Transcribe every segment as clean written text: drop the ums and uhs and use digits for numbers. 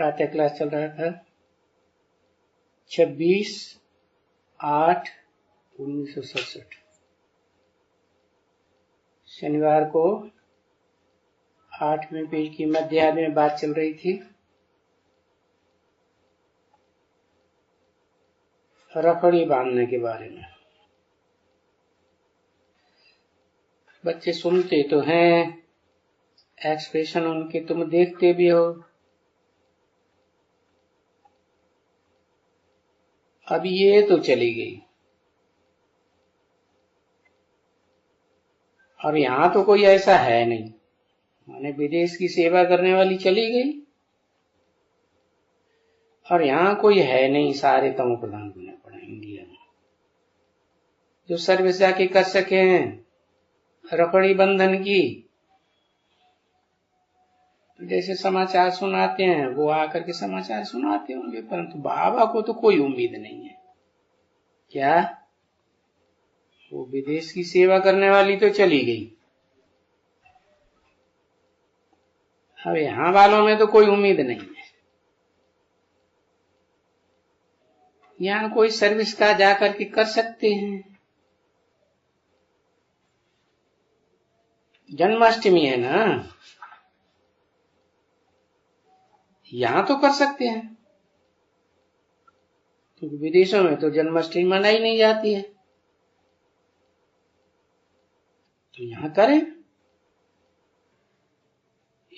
प्रातः क्लास चल रहा था 26/8/1967। शनिवार को 8वें पेज की मध्याह्न में बात चल रही थी रखड़ी बांधने के बारे में। बच्चे सुनते तो हैं, एक्सप्रेशन उनके तुम देखते भी हो। अब ये तो चली गई और यहां तो कोई ऐसा है नहीं, माने विदेश की सेवा करने वाली चली गई और यहां कोई है नहीं, सारे तमो प्रधान होने पड़े इंडिया में। जो सर्विस जाके कर सके हैं रखड़ी बंधन की, जैसे समाचार सुनाते हैं वो आकर के समाचार सुनाते होंगे, परंतु बाबा को तो कोई उम्मीद नहीं है। क्या वो विदेश की सेवा करने वाली तो चली गई, अब यहां वालों में तो कोई उम्मीद नहीं है। यहां कोई सर्विस का जाकर के कर सकते हैं। जन्माष्टमी है ना, यहां तो कर सकते हैं, क्योंकि विदेशों में तो जन्माष्टमी मनाई नहीं जाती है, तो यहां करें।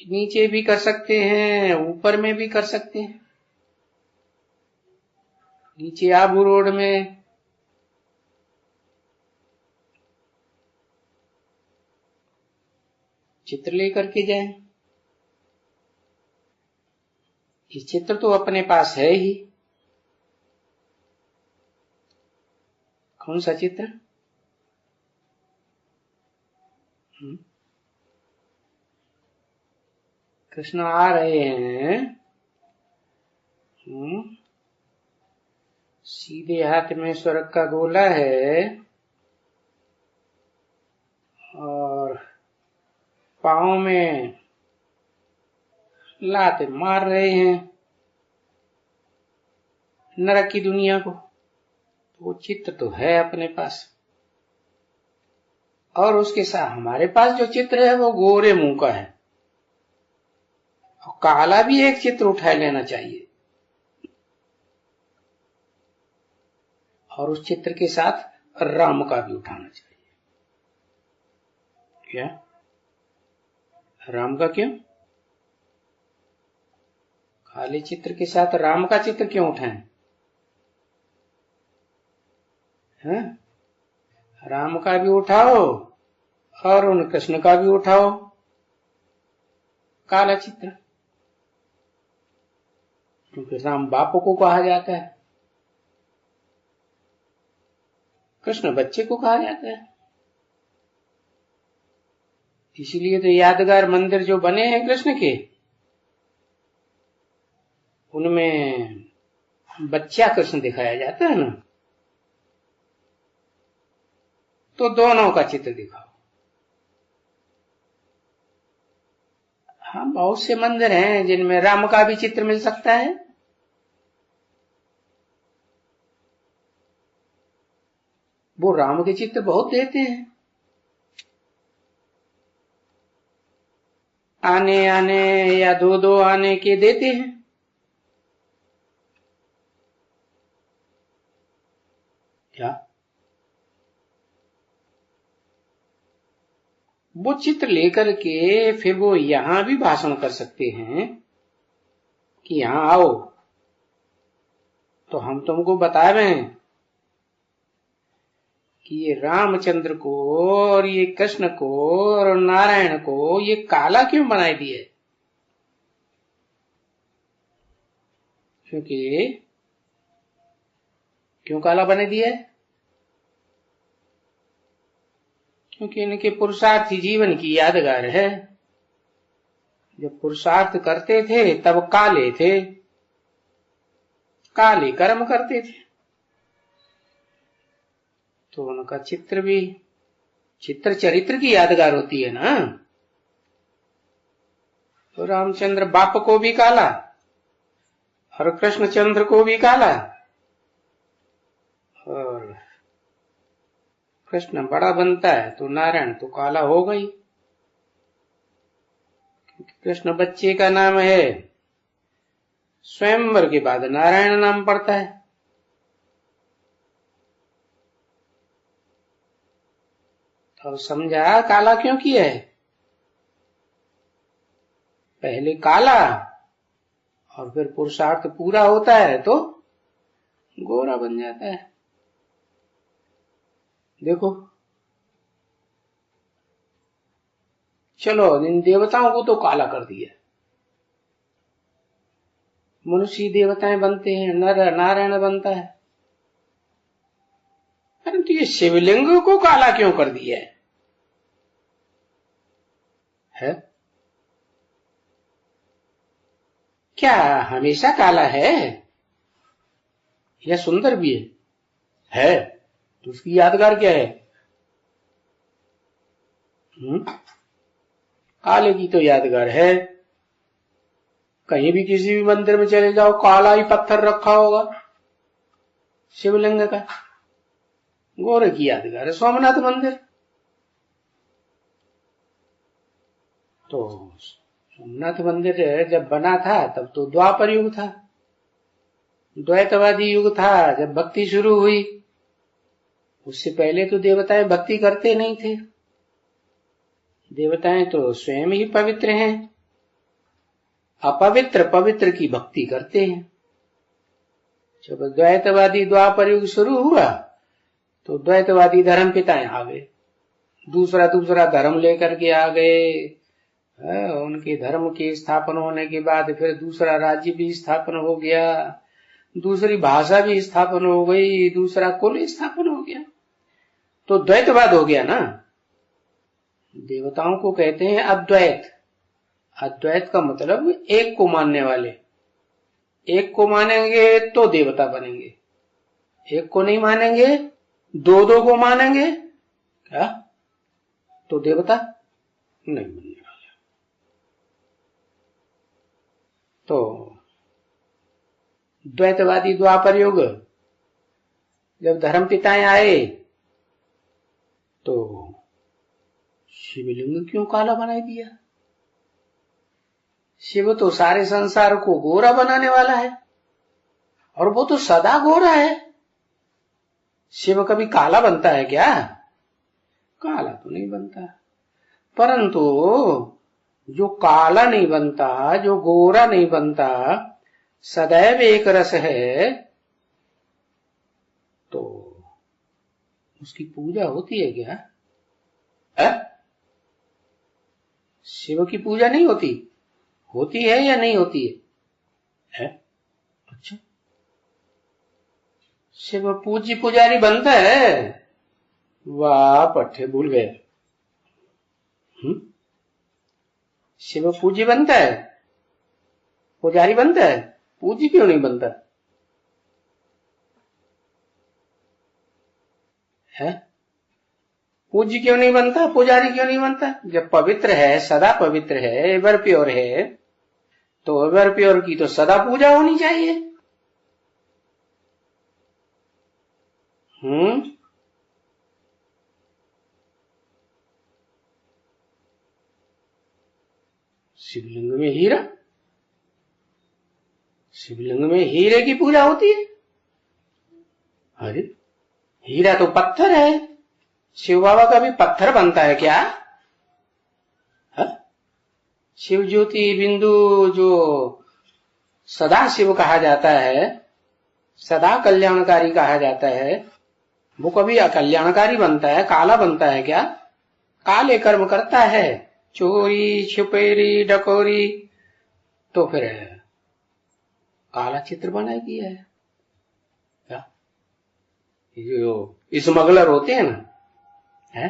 नीचे भी कर सकते हैं, ऊपर में भी कर सकते हैं। नीचे आबू रोड में चित्र लेकर के जाएं। ये चित्र तो अपने पास है ही। कौन सा चित्र? कृष्ण आ रहे हैं, सीधे हाथ में स्वर्ग का गोला है और पांव में लाते मार रहे हैं नरक की दुनिया को। वो चित्र तो है अपने पास, और उसके साथ हमारे पास जो चित्र है वो गोरे मुंह का है, और काला भी एक चित्र उठा लेना चाहिए, और उस चित्र के साथ राम का भी उठाना चाहिए। क्या राम का? क्यों काले चित्र के साथ राम का चित्र क्यों उठाएं? राम का भी उठाओ और उन कृष्ण का भी उठाओ काला चित्र, क्योंकि राम बाप को कहा जाता है, कृष्ण बच्चे को कहा जाता है। इसीलिए तो यादगार मंदिर जो बने हैं कृष्ण के, उनमें बच्चा कृष्ण दिखाया जाता है ना, तो दोनों का चित्र दिखाओ। हाँ, बहुत से मंदिर हैं जिनमें राम का भी चित्र मिल सकता है, वो राम के चित्र बहुत देते हैं। आने आने या दो दो आने के देते हैं। क्या वो चित्र लेकर के फिर वो यहां भी भाषण कर सकते हैं कि यहां आओ तो हम तुमको बता रहे हैं कि ये रामचंद्र को और ये कृष्ण को और नारायण को ये काला क्यों बनाई दिए। क्यों काला बना दिया? क्योंकि इनके पुरुषार्थी जीवन की यादगार है। जब पुरुषार्थ करते थे तब काले थे, काले कर्म करते थे, तो उनका चित्र भी चित्र चरित्र की यादगार होती है ना। तो रामचंद्र बाप को भी काला और कृष्णचंद्र को भी काला, और कृष्ण बड़ा बनता है तो नारायण तो काला होगा ही, क्योंकि कृष्ण बच्चे का नाम है, स्वयंवर के बाद नारायण नाम पड़ता है। तो समझा काला क्यों किया है? पहले काला और फिर पुरुषार्थ पूरा होता है तो गोरा बन जाता है। देखो, चलो इन देवताओं को तो काला कर दिया, मनुष्य देवताएं बनते हैं, नर नारायण बनता है, परंतु ये शिवलिंग को काला क्यों कर दिया है? क्या हमेशा काला है या सुंदर भी है? तो उसकी यादगार क्या है? काले की तो यादगार है। कहीं भी किसी भी मंदिर में चले जाओ, काला ही पत्थर रखा होगा शिवलिंग का, गोरे की यादगार है सोमनाथ मंदिर। तो सोमनाथ मंदिर जब बना था तब तो द्वापर युग था, द्वैतवादी युग था, जब भक्ति शुरू हुई। उससे पहले तो देवताएं भक्ति करते नहीं थे, देवताएं तो स्वयं ही पवित्र हैं, अपवित्र पवित्र की भक्ति करते हैं। जब द्वैतवादी द्वापर युग शुरू हुआ तो द्वैतवादी धर्म पिताएं आ गए, दूसरा धर्म लेकर के आ गए। उनके धर्म के स्थापन होने के बाद फिर दूसरा राज्य भी स्थापन हो गया, दूसरी भाषा भी स्थापन हो गई, दूसरा कुल स्थापन हो गया, तो द्वैतवाद हो गया ना। देवताओं को कहते हैं अद्वैत। अद्वैत का मतलब एक को मानने वाले, एक को मानेंगे तो देवता बनेंगे, एक को नहीं मानेंगे, दो को मानेंगे क्या तो देवता नहीं बनेंगे। तो द्वैतवादी द्वापर युग जब धर्म पिताएं आए तो शिवलिंग क्यों काला बना दिया? शिव तो सारे संसार को गोरा बनाने वाला है, और वो तो सदा गोरा है। शिव कभी काला बनता है क्या? काला तो नहीं बनता, परंतु जो काला नहीं बनता, जो गोरा नहीं बनता, सदैव एक रस है, तो उसकी पूजा होती है क्या? शिव की पूजा नहीं होती? होती है या नहीं होती है? अच्छा, शिव पूज्य पुजारी बनता है? वाह पट्टे भूल गए। शिव पूज्य बनता है, पुजारी बनता है, पूज्य क्यों नहीं बनता है? पूज्य क्यों नहीं बनता, पुजारी क्यों नहीं बनता? जब पवित्र है, सदा पवित्र है, एवर प्योर है, तो एवर प्योर की तो सदा पूजा होनी चाहिए। शिवलिंग में हीरा, शिवलिंग में हीरे की पूजा होती है? अरे हीरा तो पत्थर है, शिव बाबा का भी पत्थर बनता है क्या? शिव ज्योति बिंदु जो सदा शिव कहा जाता है, सदा कल्याणकारी कहा जाता है, वो कभी अकल्याणकारी बनता है, काला बनता है क्या? काले कर्म करता है, चोरी छुपेरी डकोरी, तो फिर काला चित्र बनाई दिया है क्या? जो स्मगलर होते हैं ना, है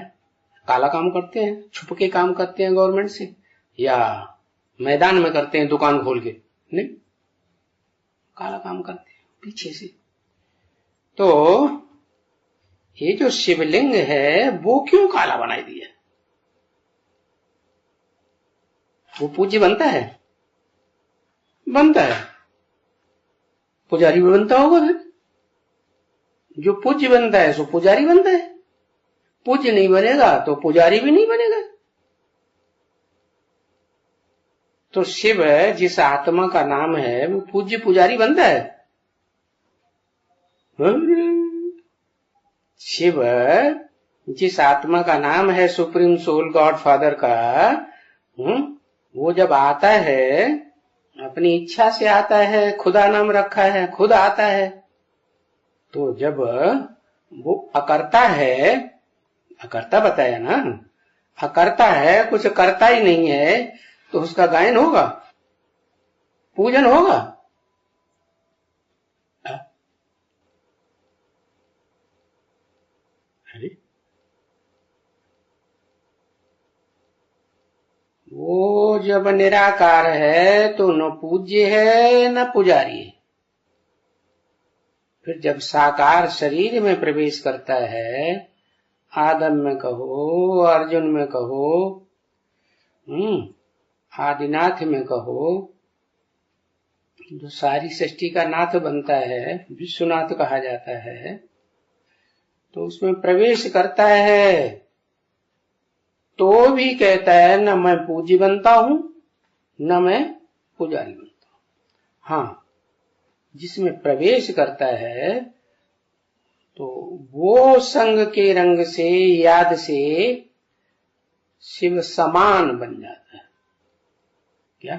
काला काम करते हैं, छुप के काम करते हैं गवर्नमेंट से, या मैदान में करते हैं दुकान खोल के, नहीं काला काम करते हैं पीछे से। तो ये जो शिवलिंग है वो क्यों काला बनाई दिया? वो पूज्य बनता है? बनता है। पुजारी भी बनता होगा फिर। जो पूज्य बनता है सो पुजारी बनता है, पूज्य नहीं बनेगा तो पुजारी भी नहीं बनेगा। तो शिव जिस आत्मा का नाम है वो पूज्य पुजारी बनता है। शिव जिस आत्मा का नाम है सुप्रीम सोल गॉड फादर का, वो जब आता है अपनी इच्छा से आता है, खुदा नाम रखा है, खुद आता है। तो जब वो अकर्ता है, अकर्ता बताया ना, अकर्ता है, कुछ करता ही नहीं है, तो उसका गायन होगा, पूजन होगा। अरे वो जब निराकार है तो न पूज्य है न पुजारी है। फिर जब साकार शरीर में प्रवेश करता है, आदम में कहो, अर्जुन में कहो, आदिनाथ में कहो, जो सारी सृष्टि का नाथ बनता है, विश्वनाथ कहा जाता है, तो उसमें प्रवेश करता है तो भी कहता है न मैं पूज्य बनता हूं न मैं पुजारी बनता हूं। हाँ, जिसमें प्रवेश करता है तो वो संग के रंग से, याद से शिव समान बन जाता है। क्या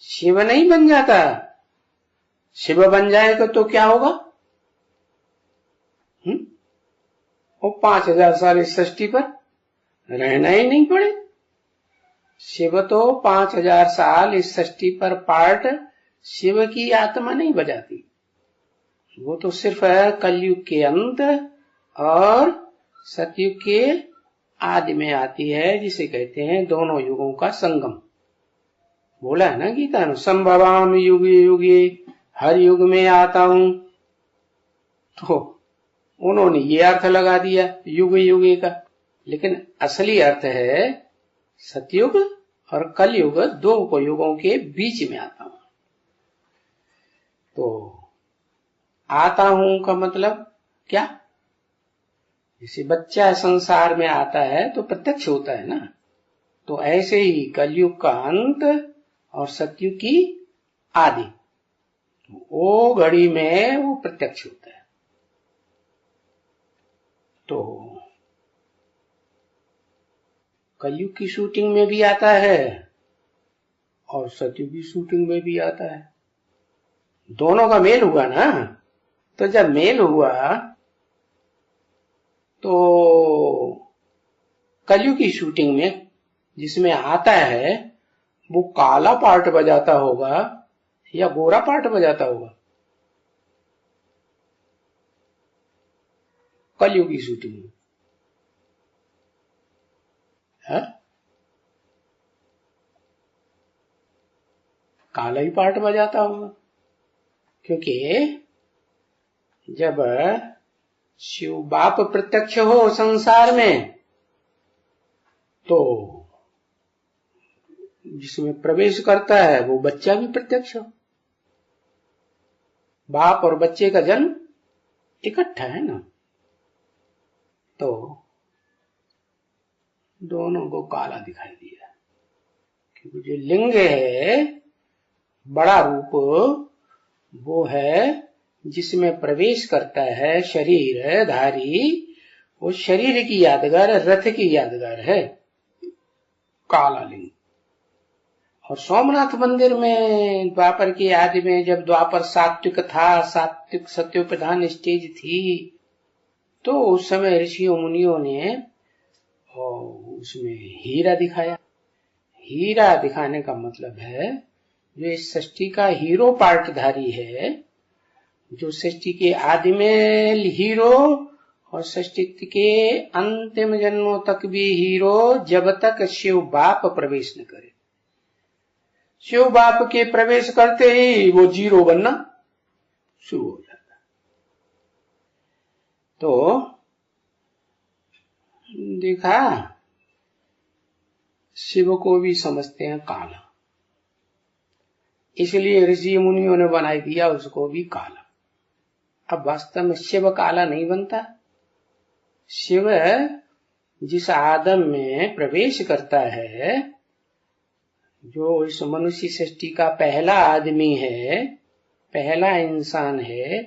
शिव नहीं बन जाता? शिव बन जाएगा तो क्या होगा? वो 5000 साल इस सृष्टि पर रहना ही नहीं पड़े। शिव तो 5000 साल इस सृष्टि पर पार्ट शिव की आत्मा नहीं बजाती, वो तो सिर्फ कलयुग के अंत और सतयुग के आदि में आती है, जिसे कहते हैं दोनों युगों का संगम। बोला है ना गीता में, संभवाम युगे युगे, हर युग में आता हूं। तो उन्होंने ये अर्थ लगा दिया युग युगे का, लेकिन असली अर्थ है सतयुग और कलयुग, दो युगों के बीच में आता हूं। तो आता हूं का मतलब क्या? जैसे बच्चा संसार में आता है तो प्रत्यक्ष होता है ना, तो ऐसे ही कलयुग का अंत और सतयुग की आदि, वो घड़ी में वो प्रत्यक्ष होता है। तो कलयुग की शूटिंग में भी आता है और सतयुग की शूटिंग में भी आता है, दोनों का मेल हुआ ना। तो जब मेल हुआ तो कलयुग की शूटिंग में जिसमें आता है वो काला पार्ट बजाता होगा या गोरा पार्ट बजाता होगा? कलयुग की शूटिंग में है काला ही पार्ट बजाता होगा, क्योंकि जब शिव बाप प्रत्यक्ष हो संसार में तो जिसमें प्रवेश करता है वो बच्चा भी प्रत्यक्ष हो। बाप और बच्चे का जन्म इकट्ठा है ना, तो दोनों को काला दिखाई दिया, क्योंकि जो लिंग है, बड़ा रूप, वो है जिसमें प्रवेश करता है शरीर धारी, वो शरीर की यादगार, रथ की यादगार है काला लिंग। और सोमनाथ मंदिर में द्वापर की आदि में जब द्वापर सात्विक था, सात्विक सत्योप्रधान स्टेज थी, तो उस समय ऋषियों मुनियों ने उसमें हीरा दिखाया। हीरा दिखाने का मतलब है जो इस सृष्टि का हीरो पार्टधारी है, जो सृष्टि के आदि में हीरो और सृष्टि के अंतिम जन्मों तक भी हीरो, जब तक शिव बाप प्रवेश न करे। शिव बाप के प्रवेश करते ही वो जीरो बनना शुरू हो जाता। तो देखा, शिव को भी समझते हैं काला। इसलिए ऋषि मुनियों ने बनाई दिया उसको भी काला। अब वास्तव में शिव काला नहीं बनता। शिव जिस आदम में प्रवेश करता है, जो इस मनुष्य सृष्टि का पहला आदमी है, पहला इंसान है,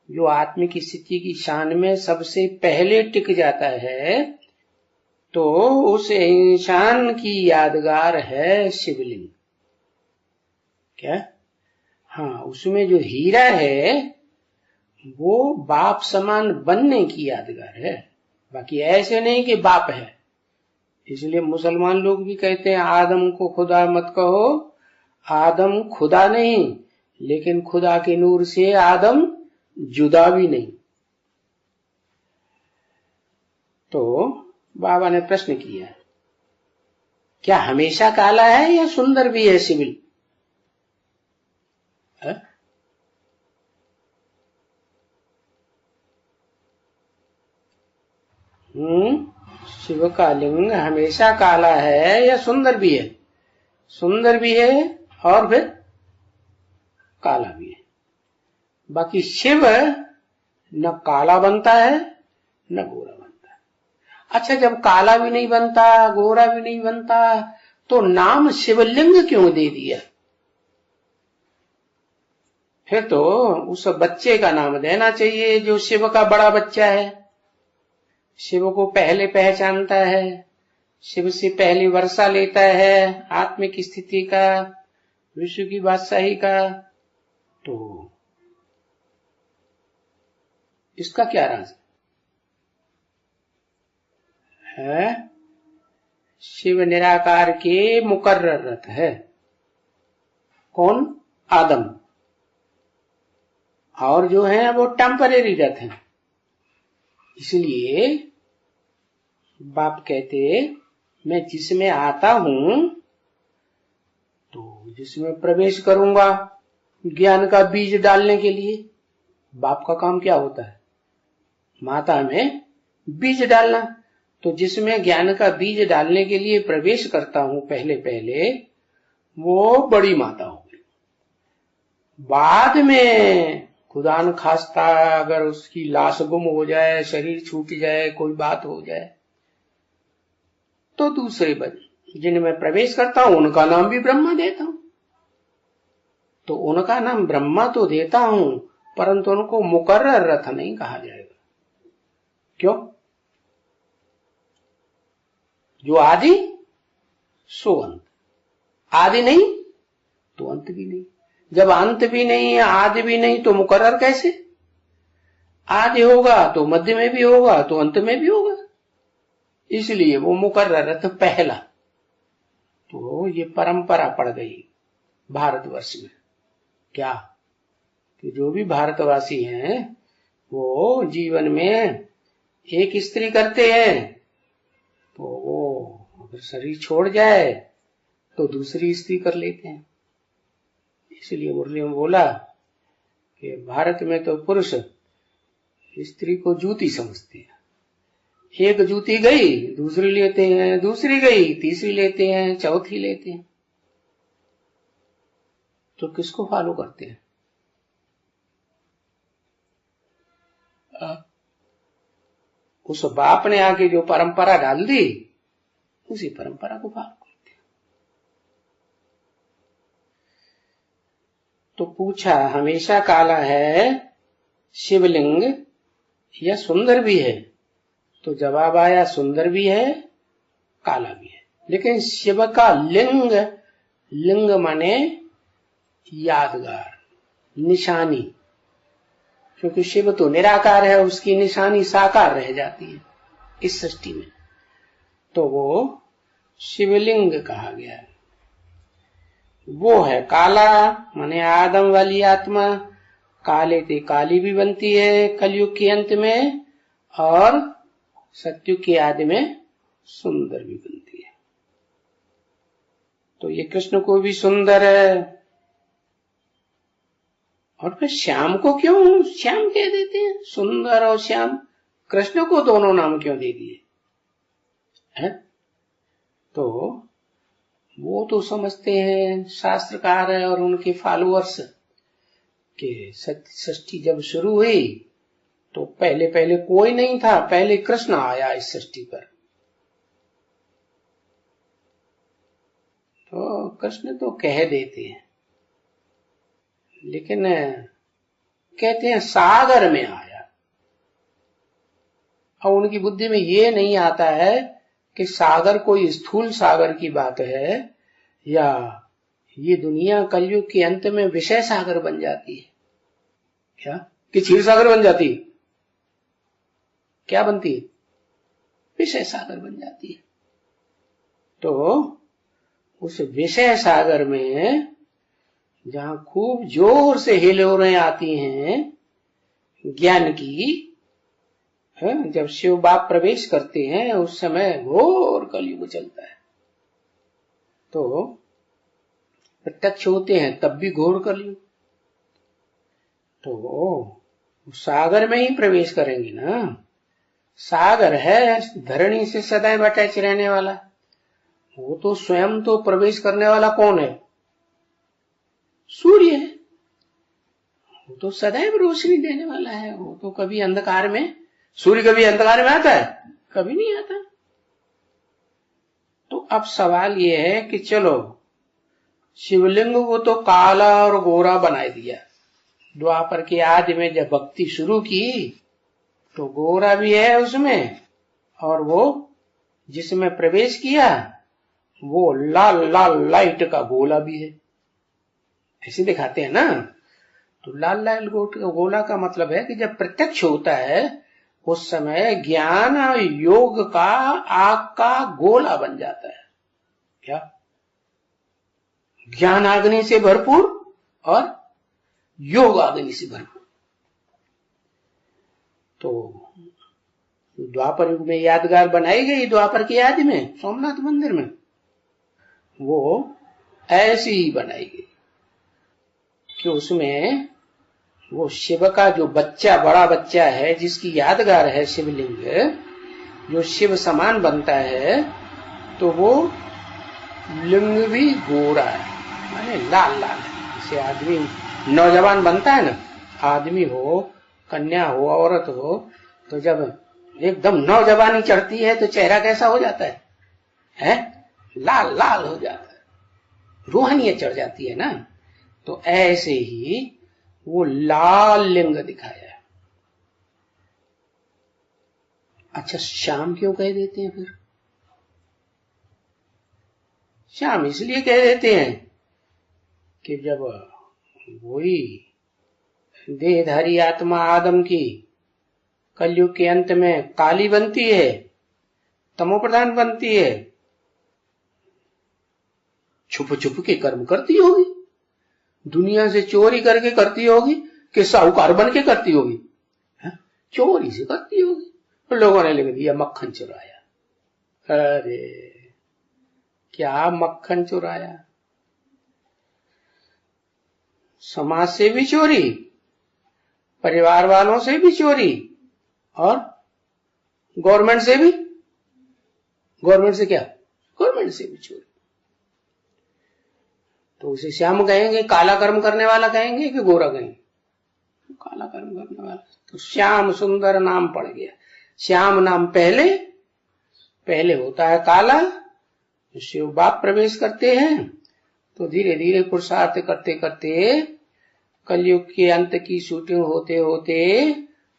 जो आत्मिक स्थिति की शान में सबसे पहले टिक जाता है, तो उस इंसान की यादगार है शिवलिंग। क्या? हाँ, उसमें जो हीरा है वो बाप समान बनने की यादगार है, बाकी ऐसे नहीं कि बाप है। इसलिए मुसलमान लोग भी कहते हैं आदम को खुदा मत कहो, आदम खुदा नहीं, लेकिन खुदा के नूर से आदम जुदा भी नहीं। तो बाबा ने प्रश्न किया, क्या हमेशा काला है या सुंदर भी है शिवलिंग? शिव का लिंग हमेशा काला है या सुंदर भी है? सुंदर भी है और फिर काला भी है। बाकी शिव न काला बनता है न गोरा बनता है। अच्छा, जब काला भी नहीं बनता, गोरा भी नहीं बनता, तो नाम शिवलिंग क्यों दे दिया? फिर तो उस बच्चे का नाम देना चाहिए जो शिव का बड़ा बच्चा है, शिव को पहले पहचानता है, शिव से पहले वर्षा लेता है आत्मिक स्थिति का, विश्व की बादशाही का। तो इसका क्या राज है? शिव निराकार के मुकर्रर रथ है। कौन? आदम। और जो है वो टेम्परेरी रथ है। इसलिए बाप कहते, मैं जिसमें आता हूं तो जिसमें प्रवेश करूंगा ज्ञान का बीज डालने के लिए। बाप का काम क्या होता है? माता में बीज डालना। तो जिसमें ज्ञान का बीज डालने के लिए प्रवेश करता हूं पहले पहले, वो बड़ी माता होगी। बाद में खुदा न खास्ता अगर उसकी लाश गुम हो जाए, शरीर छूट जाए, कोई बात हो जाए, तो दूसरे बच्चे जिनमें प्रवेश करता हूं उनका नाम भी ब्रह्मा देता हूं। तो उनका नाम ब्रह्मा तो देता हूं, परंतु उनको मुकर्रर रथ नहीं कहा जाएगा। क्यों? जो आदि सो अंत। आदि नहीं तो अंत भी नहीं। जब अंत भी नहीं है, आदि भी नहीं, तो मुकर्रर कैसे? आदि होगा तो मध्य में भी होगा, तो अंत में भी होगा। इसलिए वो मुकर्रर रथ पहला। तो ये परंपरा पड़ गई भारतवर्ष में। क्या कि जो भी भारतवासी हैं वो जीवन में एक स्त्री करते हैं, तो वो अगर शरीर छोड़ जाए तो दूसरी स्त्री कर लेते हैं। इसलिए मुरली में बोला कि भारत में तो पुरुष स्त्री को जूती समझते हैं। एक जूती गई, दूसरी लेते हैं, दूसरी गई, तीसरी लेते हैं, चौथी लेते हैं। तो किसको फॉलो करते हैं? उस बाप ने आके जो परंपरा डाल दी, उसी परंपरा को फॉलो करते हैं। तो पूछा, हमेशा काला है शिवलिंग या सुंदर भी है? तो जवाब आया, सुंदर भी है, काला भी है। लेकिन शिव का लिंग, लिंग माने यादगार, निशानी, क्योंकि शिव तो निराकार है, उसकी निशानी साकार रह जाती है इस सृष्टि में, तो वो शिवलिंग कहा गया है। वो है काला, माने आदम वाली आत्मा काले ते काली भी बनती है कलयुग के अंत में, और सत्युग के आदि में सुंदर भी बनती है। तो ये कृष्ण को भी सुंदर है। और फिर श्याम को क्यों श्याम कह देते हैं? सुंदर और श्याम, कृष्ण को दोनों नाम क्यों दे दिए? तो वो तो समझते हैं शास्त्रकार और उनके फॉलोअर्स कि सृष्टि जब शुरू हुई तो पहले पहले कोई नहीं था, पहले कृष्ण आया इस सृष्टि पर। तो कृष्ण तो कह देते हैं, लेकिन कहते हैं सागर में आया। और उनकी बुद्धि में ये नहीं आता है कि सागर कोई स्थूल सागर की बात है, या ये दुनिया कलयुग के अंत में विषय सागर बन जाती है क्या, कि क्षीर सागर बन जाती है? क्या बनती है? विषय सागर बन जाती है। तो उस विषय सागर में जहां खूब जोर से हिलोरें आती हैं ज्ञान की, जब शिव बाप प्रवेश करते हैं उस समय घोर कलयुग चलता है। तो प्रत्यक्ष होते हैं तब भी घोर कलयुग। तो सागर में ही प्रवेश करेंगे ना। सागर है धरणी से सदैव अटैच रहने वाला, वो तो स्वयं तो प्रवेश करने वाला कौन है? सूर्य है। वो तो सदैव रोशनी देने वाला है, वो तो कभी अंधकार में, सूर्य कभी अंधकार में आता है? कभी नहीं आता। तो अब सवाल ये है कि चलो शिवलिंग को तो काला और गोरा बना दिया, द्वापर के आदि में जब भक्ति शुरू की तो गोरा भी है उसमें, और वो जिसमें प्रवेश किया वो लाल लाल लाइट का गोला भी है, ऐसे दिखाते हैं ना। तो लाल लाल गोला का मतलब है कि जब प्रत्यक्ष होता है उस समय ज्ञान और योग का आग का गोला बन जाता है। क्या? ज्ञान अग्नि से भरपूर और योग अग्नि से भरपूर। तो द्वापर युग में यादगार बनाई गई द्वापर की याद में सोमनाथ मंदिर में, वो ऐसी ही बनाई गई कि उसमें वो शिव का जो बच्चा, बड़ा बच्चा है जिसकी यादगार है शिवलिंग, जो शिव समान बनता है, तो वो लिंग भी गोरा है, माने लाल लाल है। जैसे आदमी नौजवान बनता है ना, आदमी हो, कन्या हो, औरत हो, तो जब एकदम नौजवानी चढ़ती है तो चेहरा कैसा हो जाता है? लाल लाल हो जाता है, रूहानियत चढ़ जाती है ना। तो ऐसे ही वो लाल लिंग दिखाया है। अच्छा, श्याम क्यों कह देते हैं फिर? श्याम इसलिए कह देते हैं कि जब वही देहधारी आत्मा आदम की कलयुग के अंत में काली बनती है, तमोप्रधान बनती है, छुप छुप के कर्म करती होगी, दुनिया से चोरी करके करती होगी कि साहूकार बन के करती होगी? चोरी से करती होगी। तो लोगों ने लिख दिया मक्खन चुराया। अरे क्या मक्खन चुराया? समाज से भी चोरी, परिवार वालों से भी चोरी, और गवर्नमेंट से भी। गवर्नमेंट से क्या? गवर्नमेंट से भी चोरी। तो उसे श्याम कहेंगे, काला कर्म करने वाला कहेंगे कि गोरा कहेंगे? काला कर्म करने वाला। तो श्याम सुंदर नाम पड़ गया। श्याम नाम पहले होता है काला। शिव बाप प्रवेश करते हैं तो धीरे धीरे पुरुषार्थ करते करते कलयुग के अंत की शूटिंग होते होते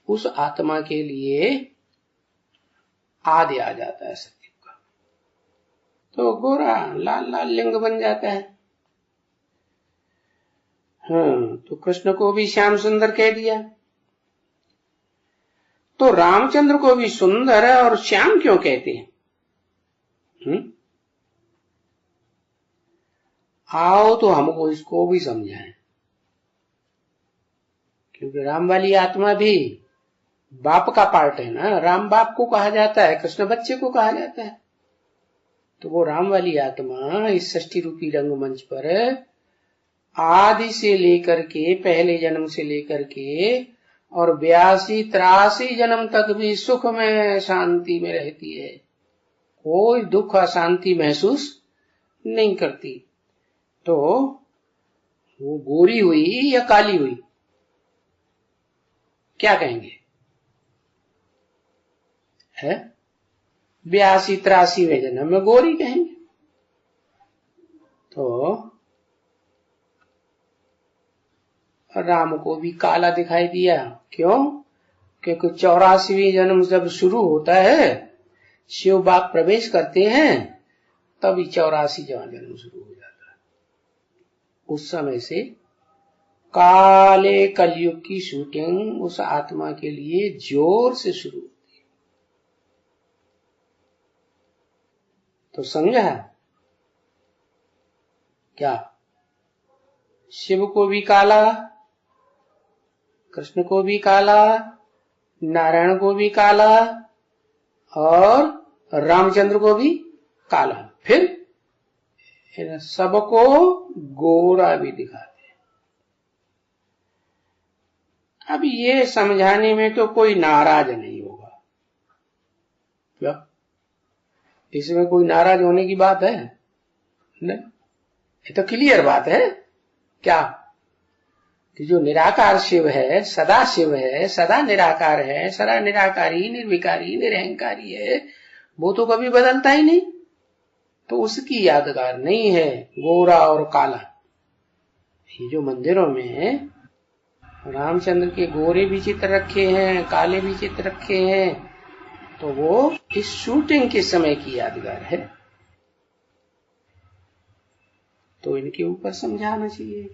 उस आत्मा के लिए आदि आ जाता है सत्युग का, तो गोरा लाल लाल लिंग बन जाता है। तो कृष्ण को भी श्याम सुंदर कह दिया, तो रामचंद्र को भी सुंदर और श्याम क्यों कहते हैं? आओ तो हमको इसको भी समझाएं, क्योंकि राम वाली आत्मा भी बाप का पार्ट है ना। राम बाप को कहा जाता है, कृष्ण बच्चे को कहा जाता है। तो वो राम वाली आत्मा इस सृष्टि रूपी रंगमंच पर आदि से लेकर के, पहले जन्म से लेकर के और 82-83 जन्म तक भी सुख में शांति में रहती है, कोई दुख अशांति महसूस नहीं करती, तो वो गोरी हुई या काली हुई, क्या कहेंगे? है 82-83वें जन्म में गोरी कहेंगे। तो राम को भी काला दिखाई दिया, क्यों? क्योंकि 84वें जन्म जब शुरू होता है, शिव बाप प्रवेश करते हैं, तभी 84 जन्म शुरू हो जाता है। उस समय से काले कलयुग की शूटिंग उस आत्मा के लिए जोर से शुरू होती है। तो समझा क्या? शिव को भी काला, कृष्ण को भी काला, नारायण को भी काला, और रामचंद्र को भी काला, फिर सबको गोरा भी दिखाते। अब ये समझाने में तो कोई नाराज नहीं होगा, क्या इसमें कोई नाराज होने की बात है? नहीं, ये तो क्लियर बात है। क्या कि जो निराकार शिव है, सदा शिव है, सदा निराकार है, सदा निराकारी, निर्विकारी, निरहंकारी है, वो तो कभी बदलता ही नहीं, तो उसकी यादगार नहीं है गोरा और काला। ये जो मंदिरों में रामचंद्र के गोरे भी चित्र रखे हैं, काले भी चित्र रखे हैं, तो वो इस शूटिंग के समय की यादगार है। तो इनके ऊपर समझाना चाहिए।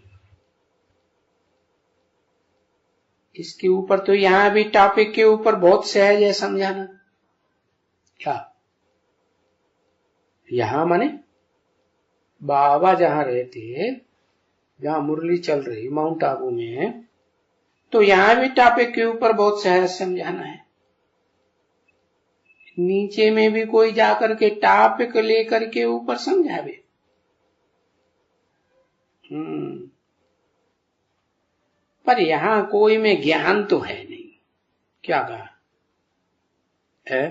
इसके ऊपर तो यहां भी टॉपिक के ऊपर बहुत सहज है समझाना। क्या यहां माने बाबा जहां रहते, जहां मुरली चल रही माउंट आबू में, तो यहां भी टॉपिक के ऊपर बहुत सहज समझाना है। नीचे में भी कोई जाकर के टॉपिक लेकर के ऊपर समझावे। पर यहां कोई में ज्ञान तो है नहीं। क्या कहा है?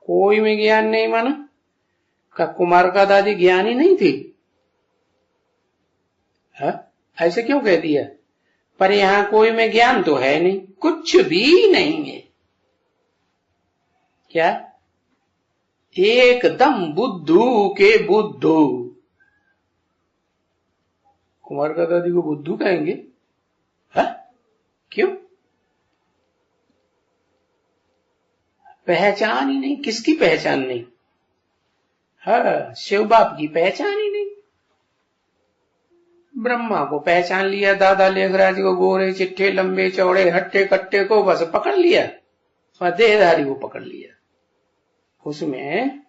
कोई में ज्ञान नहीं माना? क्या कुमार का दादी ज्ञानी नहीं थी? है? ऐसे क्यों कह दिया? पर यहां कोई में ज्ञान तो है नहीं, कुछ भी नहीं है। क्या? एकदम बुद्धू के बुद्धू। कुमार का दादी को बुद्धू कहेंगे? है? क्यों? पहचान ही नहीं। किसकी पहचान नहीं? हाँ, शिव बाप की पहचान ही नहीं। ब्रह्मा को पहचान लिया, दादा लेखराज को गोरे चिट्ठे लंबे चौड़े हट्टे कट्टे को बस पकड़ लिया, और देहधारी को पकड़ लिया। उसमें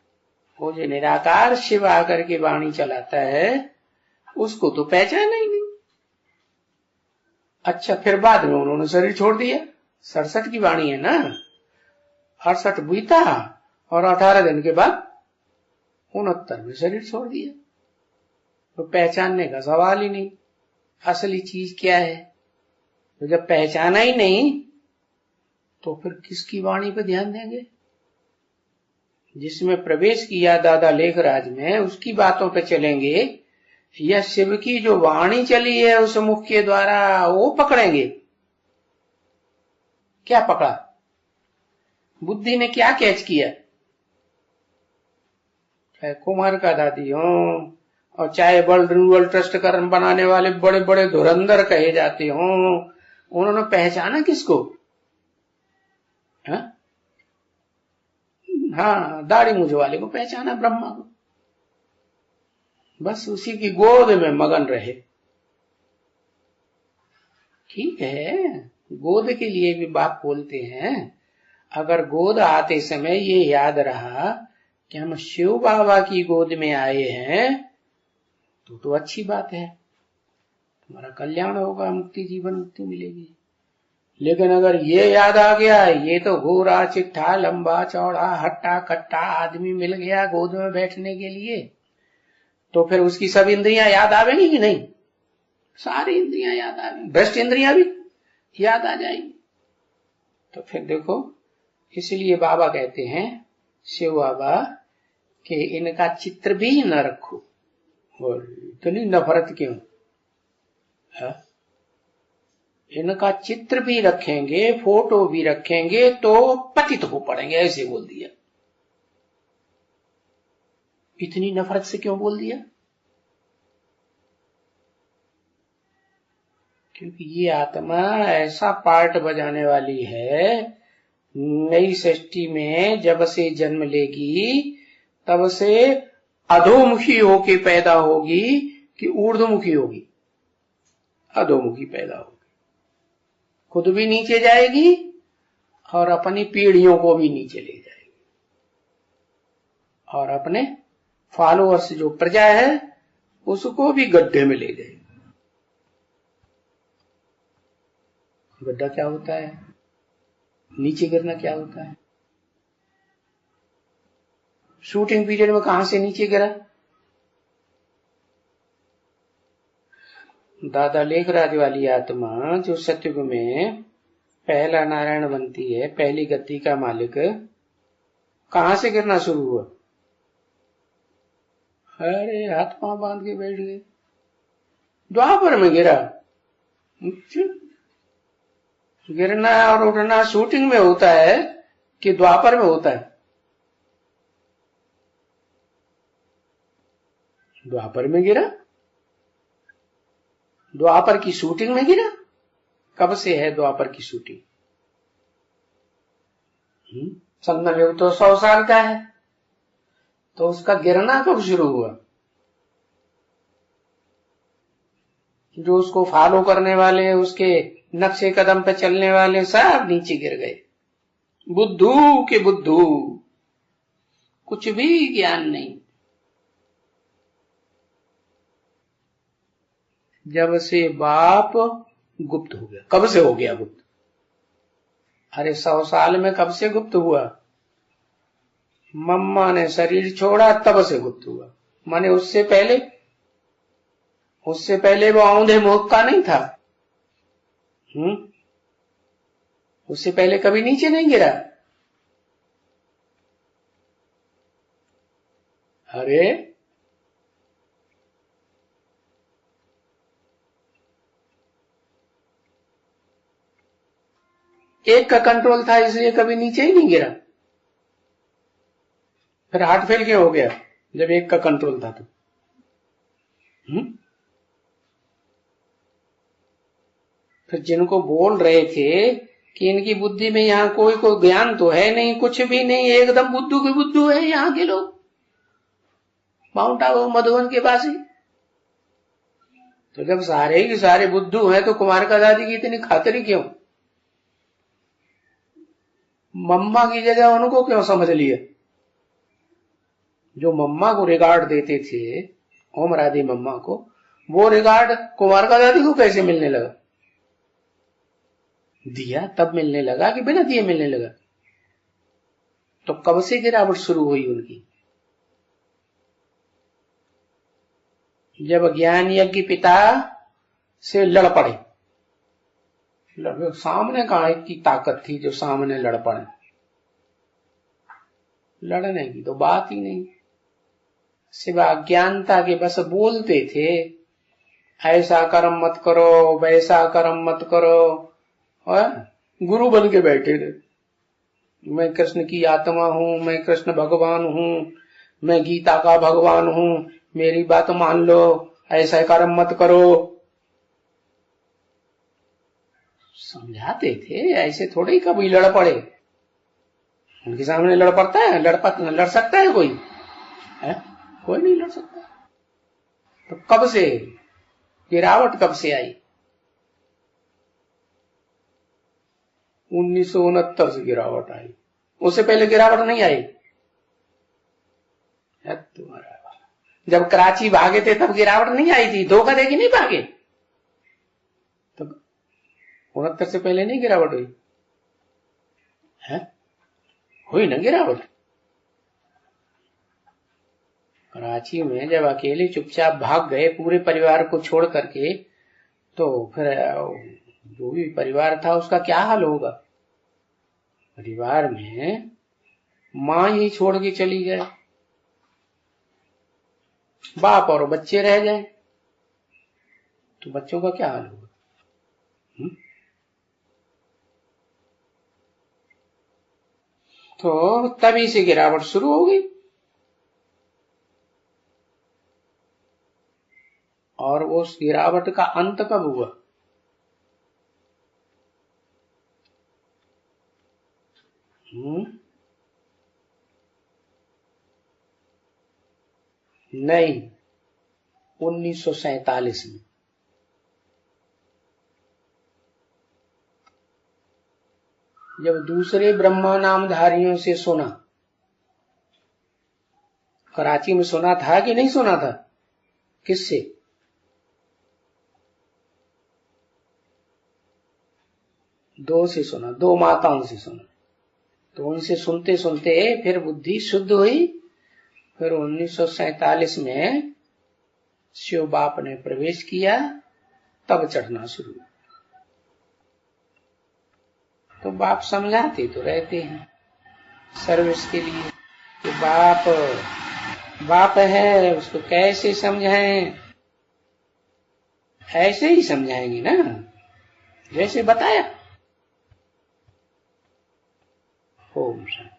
वो जो निराकार शिव आकर के वाणी चलाता है, उसको तो पहचाना ही नहीं। अच्छा, फिर बाद में उन्होंने शरीर छोड़ दिया। 67 की वाणी है ना, 68 बीता और 18 दिन के बाद 69 में शरीर छोड़ दिया। तो पहचानने का सवाल ही नहीं। असली चीज क्या है? तो जब पहचाना ही नहीं, तो फिर किसकी वाणी पे ध्यान देंगे? जिसमें प्रवेश किया दादा लेखराज में, उसकी बातों पे चलेंगे, या शिव की जो वाणी चली है उस मुख के द्वारा, वो पकड़ेंगे? क्या पकड़ा? बुद्धि ने क्या कैच किया? चाहे कुमार का दादी हो, और चाहे वर्ल्ड रूरल ट्रस्ट कर्म बनाने वाले बड़े बड़े धुरंधर कहे जाते हो, उन्होंने पहचाना किसको? हाँ, दाढ़ी मूछ वाले को पहचाना, ब्रह्मा को। बस उसी की गोद में मगन रहे। ठीक है, गोद के लिए भी बाप बोलते हैं। अगर गोद आते समय ये याद रहा कि हम शिव बाबा की गोद में आए हैं, तो अच्छी बात है, तुम्हारा कल्याण होगा, मुक्ति, जीवन मुक्ति मिलेगी। लेकिन अगर ये याद आ गया, ये तो गोरा चिट्ठा लंबा चौड़ा हट्टा कट्टा आदमी मिल गया गोद में बैठने के लिए, तो फिर उसकी सब इंद्रियां याद आवेंगी कि नहीं? सारी इंद्रियां याद आवेंगी, भ्रष्ट इंद्रियां भी याद आ जाएंगी। तो फिर देखो, इसलिए बाबा कहते हैं, शिव बाबा कि इनका चित्र भी न रखो। और इतनी नफरत क्यों? है? इनका चित्र भी रखेंगे, फोटो भी रखेंगे तो पतित हो पड़ेंगे, ऐसे बोल दिया। इतनी नफरत से क्यों बोल दिया? क्योंकि ये आत्मा ऐसा पार्ट बजाने वाली है, नई सृष्टि में जब से जन्म लेगी तब से अधोमुखी होके पैदा होगी कि ऊर्ध्वमुखी होगी? अधोमुखी पैदा होगी, खुद भी नीचे जाएगी और अपनी पीढ़ियों को भी नीचे ले जाएगी, और अपने फॉलोअर्स जो प्रजा है उसको भी गड्ढे में ले जाएगी। गड्ढा क्या होता है? नीचे गिरना क्या होता है? शूटिंग पीरियड में कहां से नीचे गिरा? दादा लेखराज वाली आत्मा जो सतयुग में पहला नारायण बनती है, पहली गति का मालिक, कहां से गिरना शुरू हुआ? अरे आत्मा बांध के बैठ गई, द्वापर में गिरा। गिरना और उठना शूटिंग में होता है कि द्वापर में होता है? द्वापर में गिरा, द्वापर की शूटिंग में गिरा। कब से है द्वापर की शूटिंग? संगम युग तो 100 साल का है, तो उसका गिरना कब शुरू हुआ? जो उसको फॉलो करने वाले, उसके नक्शे कदम पे चलने वाले सब नीचे गिर गए। बुद्धू के बुद्धू, कुछ भी ज्ञान नहीं। जब से बाप गुप्त हो गया। कब से हो गया गुप्त? अरे 100 साल में कब से गुप्त हुआ? मम्मा ने शरीर छोड़ा तब से गुप्त हुआ। माने उससे पहले वो औंधे मुख का नहीं था। उससे पहले कभी नीचे नहीं गिरा। अरे एक का कंट्रोल था इसलिए कभी नीचे ही नहीं गिरा। फिर हार्ट फेल क्यों हो गया जब एक का कंट्रोल था तो? फिर जिनको बोल रहे थे कि इनकी बुद्धि में यहाँ कोई ज्ञान तो है नहीं, कुछ भी नहीं, एकदम बुद्धू के बुद्धू है यहाँ के लोग, माउंट आबू मधुबन के पास ही। तो जब सारे के सारे बुद्धू हैं तो कुमार का दादी की इतनी खातिरी क्यों? मम्मा की जगह उनको क्यों समझ लिया? जो मम्मा को रिगार्ड देते थे, ओम राधे मम्मा को, वो रिगार्ड कुमार का दादी को कैसे मिलने लगा? दिया तब मिलने लगा कि बिना दिए मिलने लगा? तो कब से गिरावट शुरू हुई उनकी? जब ज्ञान यज्ञ पिता से लड़ पड़े। सामने कहा की ताकत थी जो सामने लड़ पड़े? लड़ने की तो बात ही नहीं, सिवा अज्ञानता के बस बोलते थे ऐसा कर्म मत करो, वैसा कर्म मत करो, और गुरु बन के बैठे थे। मैं कृष्ण की आत्मा हूं, मैं कृष्ण भगवान हूं, मैं गीता का भगवान हूं, मेरी बात मान लो, ऐसा कर्म मत करो। समझाते थे, ऐसे थोड़े ही कभी लड़ पड़े। उनके सामने लड़ पड़ता है? लड़ सकता है कोई? है? कोई नहीं लड़ सकता। तो कब से गिरावट कब से आई? 1969 से गिरावट आई, उससे पहले गिरावट नहीं आई। तुम्हारा जब कराची भागे थे तब गिरावट नहीं आई थी? धोखा देके नहीं भागे? तो 69 से पहले नहीं गिरावट हुई है? हुई ना गिरावट। कराची में जब अकेले चुपचाप भाग गए पूरे परिवार को छोड़ करके, तो फिर जो भी परिवार था उसका क्या हाल होगा? परिवार में मां ही छोड़ के चली गए, बाप और बच्चे रह जाए तो बच्चों का क्या हाल होगा? तो तभी से गिरावट शुरू हो गई। और वो उस गिरावट का अंत कब हुआ? नहीं, 1947 में। जब दूसरे ब्रह्मा नामधारियों से सुना, कराची में सुना था कि नहीं सुना था? किससे? दो से सुना, दो माताओं से सुना। तो उनसे सुनते सुनते फिर बुद्धि शुद्ध हुई। फिर 1947 में शिव बाप ने प्रवेश किया, तब चढ़ना शुरू। तो बाप समझाते तो रहते हैं सर्विस के लिए कि बाप है, उसको कैसे समझाएं? ऐसे ही समझाएंगे ना जैसे बताया। ओम शांति।